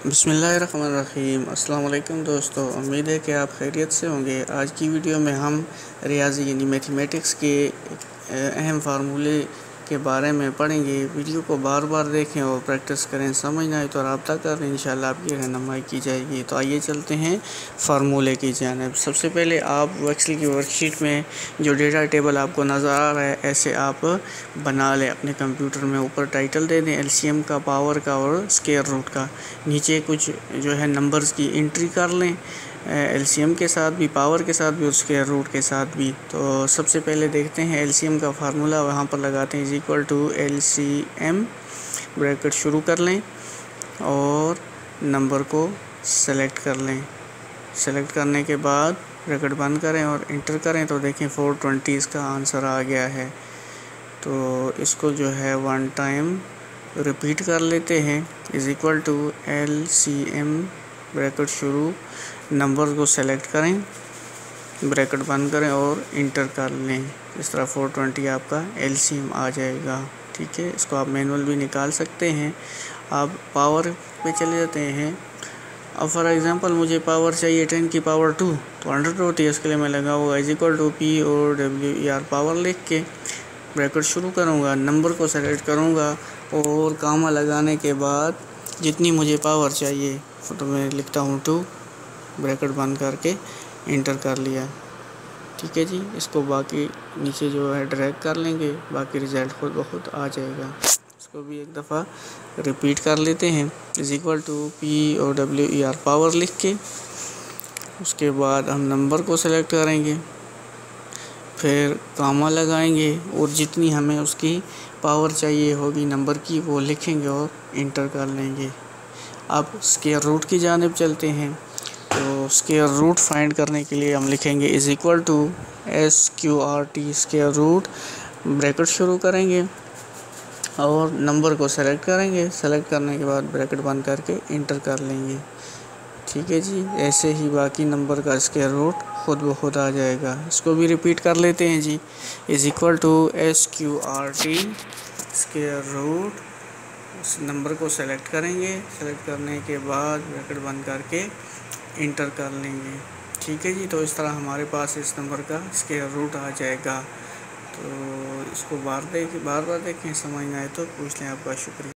बिस्मिल्लाहिर्रहमानिर्रहीम। अस्सलाम वालेकुम दोस्तों, उम्मीद है कि आप खैरियत से होंगे। आज की वीडियो में हम रियाजी यानी मैथमेटिक्स के अहम फार्मूले के बारे में पढ़ेंगे। वीडियो को बार बार देखें और प्रैक्टिस करें। समझ ना आए तो रब्ता करें, इंशाल्लाह आपकी रहनुमाई की जाएगी। तो आइए चलते हैं फार्मूले की जानिब। सबसे पहले आप एक्सेल की वर्कशीट में जो डेटा टेबल आपको नज़र आ रहा है ऐसे आप बना लें अपने कंप्यूटर में। ऊपर टाइटल दे दें एलसीएम का, पावर का और स्क्वायर रूट का। नीचे कुछ जो है नंबर्स की एंट्री कर लें, एलसीएम के साथ भी, पावर के साथ भी और स्क्वायर रूट के साथ भी। तो सबसे पहले देखते हैं एलसीएम का फार्मूला। वहाँ पर लगाते हैं = एलसीएम, ब्रैकेट शुरू कर लें और नंबर को सेलेक्ट कर लें। सेलेक्ट करने के बाद ब्रैकेट बंद करें और इंटर करें तो देखें 420 इसका आंसर आ गया है। तो इसको जो है 1 टाइम रिपीट कर लेते हैं। = एलसीएम, ब्रैकेट शुरू, नंबर को सेलेक्ट करें, ब्रैकेट बंद करें और इंटर कर लें। इस तरह 420 आपका एलसीएम आ जाएगा। ठीक है, इसको आप मैनुअल भी निकाल सकते हैं। आप पावर पे चले जाते हैं। अब फॉर एग्ज़ाम्पल मुझे पावर चाहिए 10 की पावर 2, तो 100 होती है। इसके लिए मैं लगाऊंगा =POWER, पावर लिख के ब्रैकेट शुरू करूंगा, नंबर को सेलेक्ट करूंगा और कामा लगाने के बाद जितनी मुझे पावर चाहिए तो मैं लिखता हूँ 2, ब्रैकेट बंद करके इंटर कर लिया। ठीक है जी, इसको बाकी नीचे जो है ड्रैग कर लेंगे, बाकी रिज़ल्ट खुद ब खुद आ जाएगा। इसको भी एक दफ़ा रिपीट कर लेते हैं। =POWER, पावर लिख के उसके बाद हम नंबर को सेलेक्ट करेंगे, फिर कामा लगाएंगे और जितनी हमें उसकी पावर चाहिए होगी नंबर की वो लिखेंगे और इंटर कर लेंगे। अब स्क्वायर रूट की जानिब चलते हैं। तो स्क्वायर रूट फाइंड करने के लिए हम लिखेंगे SQRT, स्क्वायर रूट, ब्रैकेट शुरू करेंगे और नंबर को सेलेक्ट करेंगे। सेलेक्ट करने के बाद ब्रैकेट बंद करके इंटर कर लेंगे। ठीक है जी, ऐसे ही बाकी नंबर का स्क्वायर रूट खुद ब खुद आ जाएगा। इसको भी रिपीट कर लेते हैं जी। SQRT, स्क्वायर रूट, उस नंबर को सेलेक्ट करेंगे। सेलेक्ट करने के बाद ब्रैकेट बंद करके इंटर कर लेंगे। ठीक है जी, तो इस तरह हमारे पास इस नंबर का स्क्वायर रूट आ जाएगा। तो इसको बार बार देखें, समझ ना आए तो पूछ लें। आपका शुक्रिया।